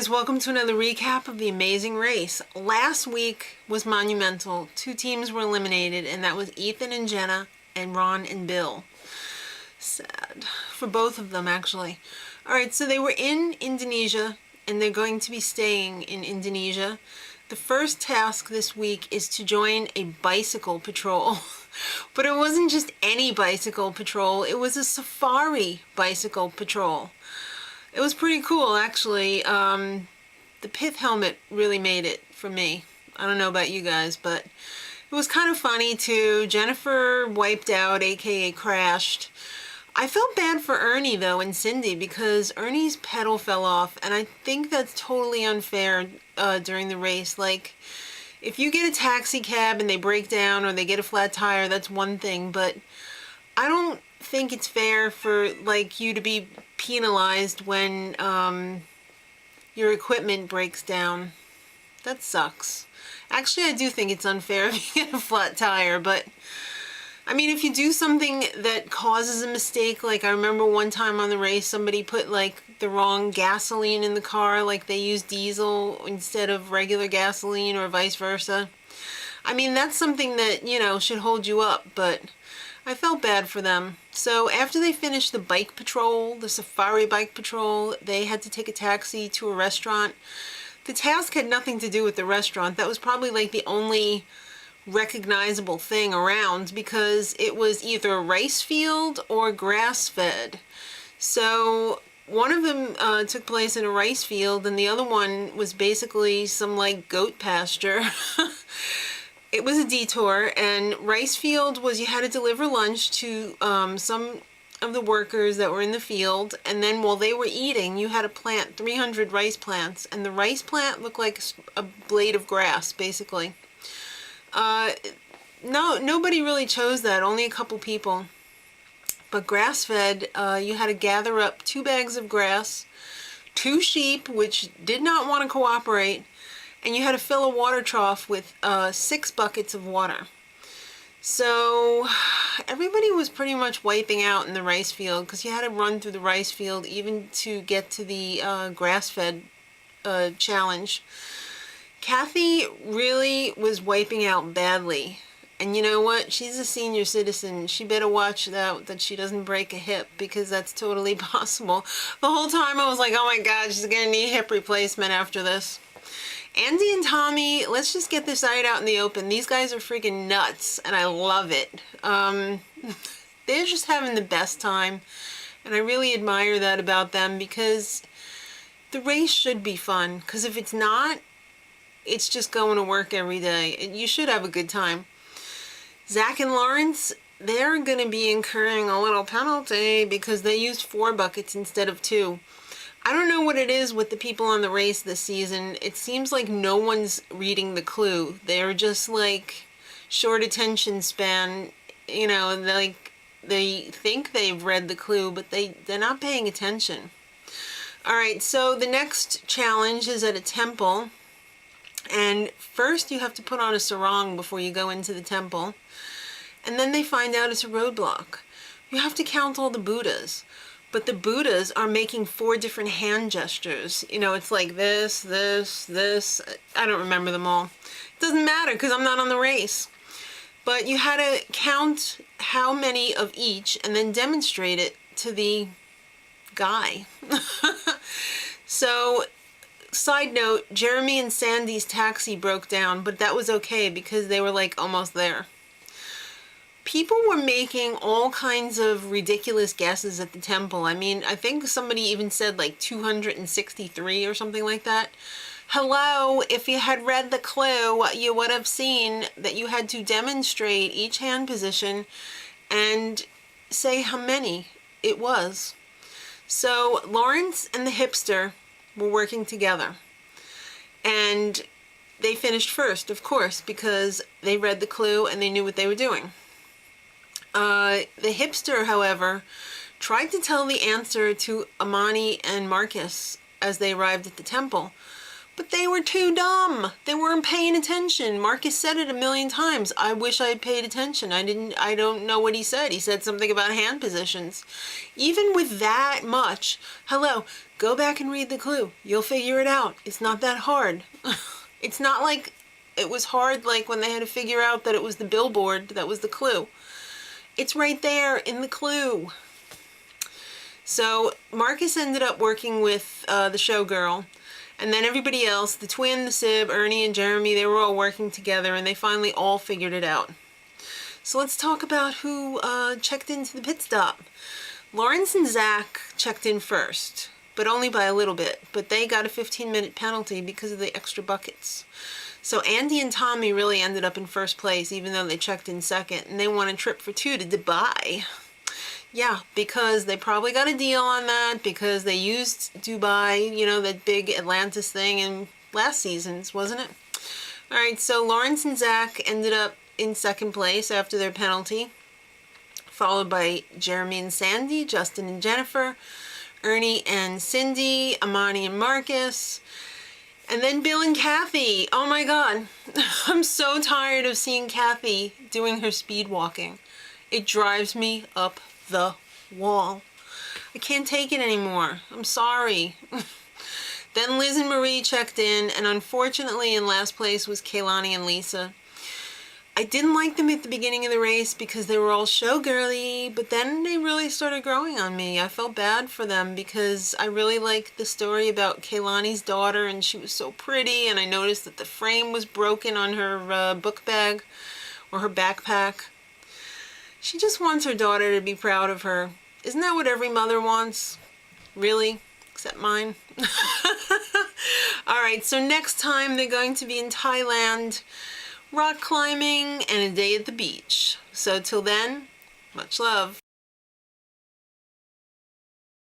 guys, welcome to another recap of the amazing race. Last week was monumental. Two teams were eliminated, and that was Ethan and Jenna and Ron and Bill. Sad. For both of them, actually. Alright, so they were in Indonesia, and they're going to be staying in Indonesia. The first task this week is to join a bicycle patrol. But it wasn't just any bicycle patrol, it was a safari bicycle patrol. It was pretty cool, actually. The pith helmet really made it for me. I don't know about you guys, but it was kind of funny too. Jennifer wiped out, aka crashed. I felt bad for Ernie though and Cindy because Ernie's pedal fell off, and I think that's totally unfair during the race. Like, if you get a taxi cab and they break down or they get a flat tire, that's one thing, but I don't think it's fair for like you to be penalized when your equipment breaks down. That sucks. Actually, I do think it's unfair if you get a flat tire, but I mean, if you do something that causes a mistake, like I remember one time on the race, somebody put like the wrong gasoline in the car, like they used diesel instead of regular gasoline or vice versa. I mean, that's something that, you know, should hold you up, but I felt bad for them. So after they finished the bike patrol, the safari bike patrol, they had to take a taxi to a restaurant. The task had nothing to do with the restaurant. That was probably like the only recognizable thing around because it was either a rice field or grass-fed. So one of them took place in a rice field and the other one was basically some like goat pasture. It was a detour, and rice field was you had to deliver lunch to some of the workers that were in the field, and then while they were eating you had to plant 300 rice plants, and the rice plant looked like a blade of grass basically. Nobody really chose that, only a couple people. But grass-fed, you had to gather up 2 bags of grass, 2 sheep which did not want to cooperate, and you had to fill a water trough with 6 buckets of water. So everybody was pretty much wiping out in the rice field because you had to run through the rice field even to get to the grass-fed challenge. Kathy really was wiping out badly. And you know what? She's a senior citizen. She better watch out that she doesn't break a hip because that's totally possible. The whole time I was like, oh my God, she's going to need hip replacement after this. Andy and Tommy, let's just get this right out in the open. These guys are freaking nuts, and I love it. They're just having the best time, and I really admire that about them because the race should be fun. Because if it's not, it's just going to work every day. You should have a good time. Zach and Lawrence, they're going to be incurring a little penalty because they used 4 buckets instead of 2. I don't know what it is with the people on the race this season. It seems like no one's reading the clue. They're just like short attention span, you know, like they think they've read the clue, but they're not paying attention. Alright, so the next challenge is at a temple. And first you have to put on a sarong before you go into the temple. And then they find out it's a roadblock. You have to count all the Buddhas. But the Buddhas are making 4 different hand gestures. You know, it's like this, this, this. I don't remember them all. It doesn't matter because I'm not on the race. But you had to count how many of each and then demonstrate it to the guy. So, side note, Jeremy and Sandy's taxi broke down, but that was okay because they were like almost there. People were making all kinds of ridiculous guesses at the temple. I mean, I think somebody even said like 263 or something like that. Hello, if you had read the clue, you would have seen that you had to demonstrate each hand position and say how many it was. So Lawrence and the hipster were working together. And they finished first, of course, because they read the clue and they knew what they were doing. The hipster, however, tried to tell the answer to Amani and Marcus as they arrived at the temple, But they were too dumb. They weren't paying attention. Marcus said it a million times. I wish I had paid attention. I don't know what he said. He said something about hand positions. Even with that much, hello, go back and read the clue. You'll figure it out. It's not that hard. It's not like it was hard like when they had to figure out that it was the billboard that was the clue. It's right there in the clue. So Marcus ended up working with the showgirl. And then everybody else, the twin, the sib, Ernie and Jeremy, they were all working together and they finally all figured it out. So let's talk about who checked into the pit stop. Lawrence and Zach checked in first, but only by a little bit. But they got a 15-minute penalty because of the extra buckets. So Andy and Tommy really ended up in first place, even though they checked in second. And they won a trip for two to Dubai. Yeah, because they probably got a deal on that, because they used Dubai, you know, that big Atlantis thing in last season's, wasn't it? All right, so Lawrence and Zach ended up in second place after their penalty, followed by Jeremy and Sandy, Justin and Jennifer, Ernie and Cindy, Amani and Marcus, and then Bill and Kathy. Oh my God, I'm so tired of seeing Kathy doing her speed walking. It drives me up the wall. I can't take it anymore. I'm sorry. Then Liz and Marie checked in, and unfortunately in last place was Kaylani and Lisa. I didn't like them at the beginning of the race because they were all showgirly, but then they really started growing on me. I felt bad for them because I really liked the story about Kaylani's daughter, and she was so pretty, and I noticed that the frame was broken on her book bag or her backpack. She just wants her daughter to be proud of her. Isn't that what every mother wants? Really? Except mine. All right, so next time they're going to be in Thailand, rock climbing and a day at the beach. So till then, much love.